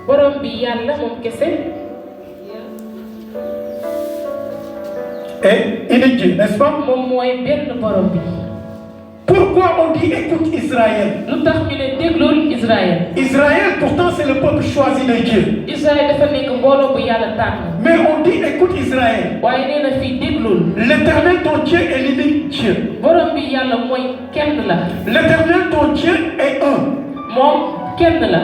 borom bi yàlla moom kese. Et unique Dieu, n'est-ce pas? moom mooy benn borom bi. Pourquoi on dit écoute Israël? lu tax ñu ne déglul Israël. Israël, pourtant, c'est le peuple choisi de Dieu. Israël dafa nekk mbooloo bu yàlla tànn. Mais on dit écoute Israël. waaye nee na fii déglul. L'Éternel, ton Dieu, est l'unique Dieu. borom bi yàlla mooy kenn la. L'Éternel, ton Dieu, est un. moom kenn la.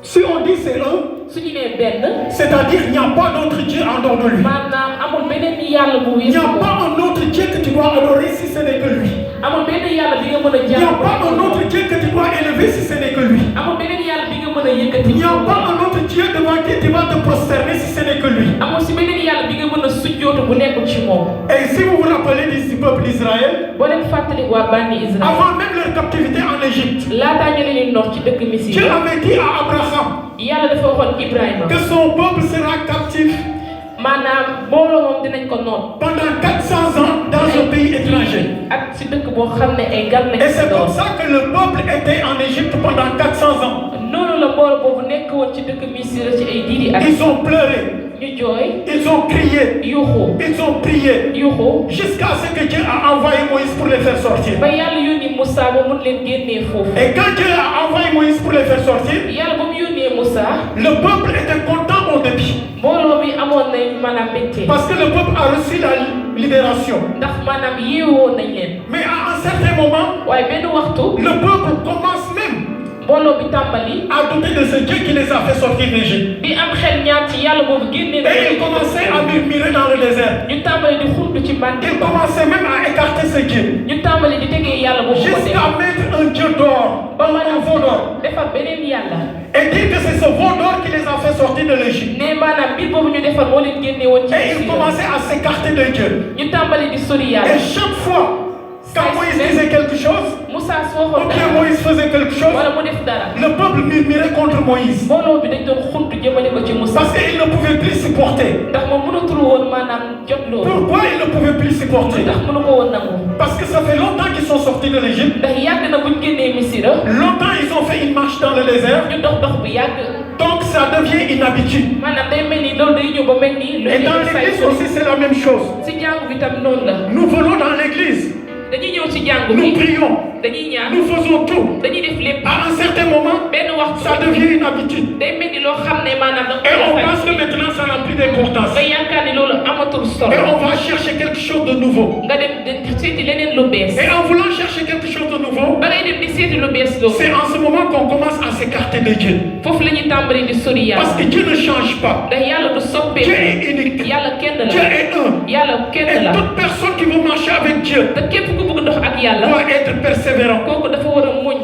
Si on dit c'est un, su ñu nee benn. c'est-à-dire il n'y a pas d'autre Dieu en dehors de lui. maanaam amul beneen yàlla bu Il n'y wéesu a moom. pas un autre Dieu que tu dois adorer si ce n'est que lui. amul benn yàlla bi nga mën a Il n'y a jaamu. pas un autre Dieu que tu dois élever si ce n'est que lui. amul beneen yàlla bi nga mën a yëkkati. Il n'y a pas un autre Dieu devant qui tu vas te prosterner si ce n'est que lui. amul si beneen yàlla bi nga mën a sujjootu bu nekkul ci moom. Et si vous vous rappelez du peuple d'Israël, boo leen fàttali waa bànni Israël. avant même leur captivité en Égypte, laataa ñu leen nox ci dëkk Misir. Dieu avait dit à Abraham yàlla dafa waxoon Ibrahima. que son peuple sera captif maanaam mbooloo moom dinañ ko noot. pendant 400 ans dans un pays étranger. ak si dëkk boo xam ne ay gan lañ Et c'est ko comme doon. ça que le peuple était en Égypte pendant 400 ans. noonu la mbooloo boobu nekk woon ci dëkk Misir ci ay diidi at. Ils ont pleuré, ñu jooy. ils ont crié, yuuxu. ils ont prié yuuxu. jusqu'à ce que Dieu a envoyé Moïse pour les faire sortir. ba yàlla yónni Moussa ba mun leen génnee foofu. Et quand Dieu a envoyé Moïse pour les faire sortir, yàlla ba mu yónnee Moussa. le peuple était content au début. mbooloo mi amoon nañ maanaam mbégte. Parce que le peuple a reçu la libération. ndax maanaam yeewoo nañ leen. Mais à un certain moment, waaye benn waxtu. le peuple commence même mbooloo bi tàmbali. à douter de ce Dieu qui les a fait sortir d'Égypte. bi am xel ñaar ci yàlla boobu génnee. Et ils commençaient à murmurer dans le désert. ñu tàmbali di xuntu ci bànn. Ils commençaient même à écarter ce Dieu. ñu tàmbali di tegee yàlla boobu ko def. Jusqu'à mettre un Dieu d'or, ba un veau d'or. defar beneen yàlla. Et dire que c'est ce veau d'or qui les a fait sortir de l'Égypte. ne maanaam mbir boobu ñu defar moo leen génne woon ci. Et ils commençaient à s'écarter de Dieu. ñu tàmbali di sori yàlla. Et chaque fois, quand Moïse disait quelque chose, Moussa su ou waxoon bien dara Moïse faisait quelque chose, wala mu def dara. le peuple murmurait contre Moïse. mbooloo bi dañ doon xuntu jëmale ko ci Moussa. Parce qu'il ne pouvait plus supporter. ndax moom mënatul woon maanaam jot loolu. Pourquoi il ne pouvait plus supporter? ndax mënu ko woon nangu. Parce que ça fait longtemps qu'ils sont sortis de l'Égypte. ndax yàgg na buñ génnee Misira. Longtemps ils ont fait une marche dans le désert. ñu dox bu yàgg. Donc ça devient une habitude. maanaam day mel ni loolu day ñëw ba mel ni. Et dans l'église aussi c'est la même chose. si jàngu bi tam noonu la. Nous venons dans l'église. dañuy ñëw ci jàngu Nous bi. prions. dañuy ñaan. Nous faisons tout. dañuy def lépp. À un certain moment, benn waxtu. ça devient une habitude. day mel ni loo xam ne maanaam da Et on pense que maintenant ça n'a plus d'importance. nga yaakaar ni loolu amatul solo. Et on va chercher quelque chose de nouveau. nga dem di seeti leneen lu bees. Et en voulant chercher quelque chose de nouveau, ba ngay dem di seeti lu bees loolu. c'est en ce moment qu'on commence à s'écarter de Dieu. foofu la ñuy tàmbali di sori yàlla. Parce que Dieu ne change pas. ndax yàlla du Dieu soppeeku. est unique. yàlla kenn Dieu la. est un. yàlla kenn Et la. toute personne qui veut marcher avec Dieu te képp ku bëgg dox ak yàlla. doit être persévérant. kooku dafa war a muñ.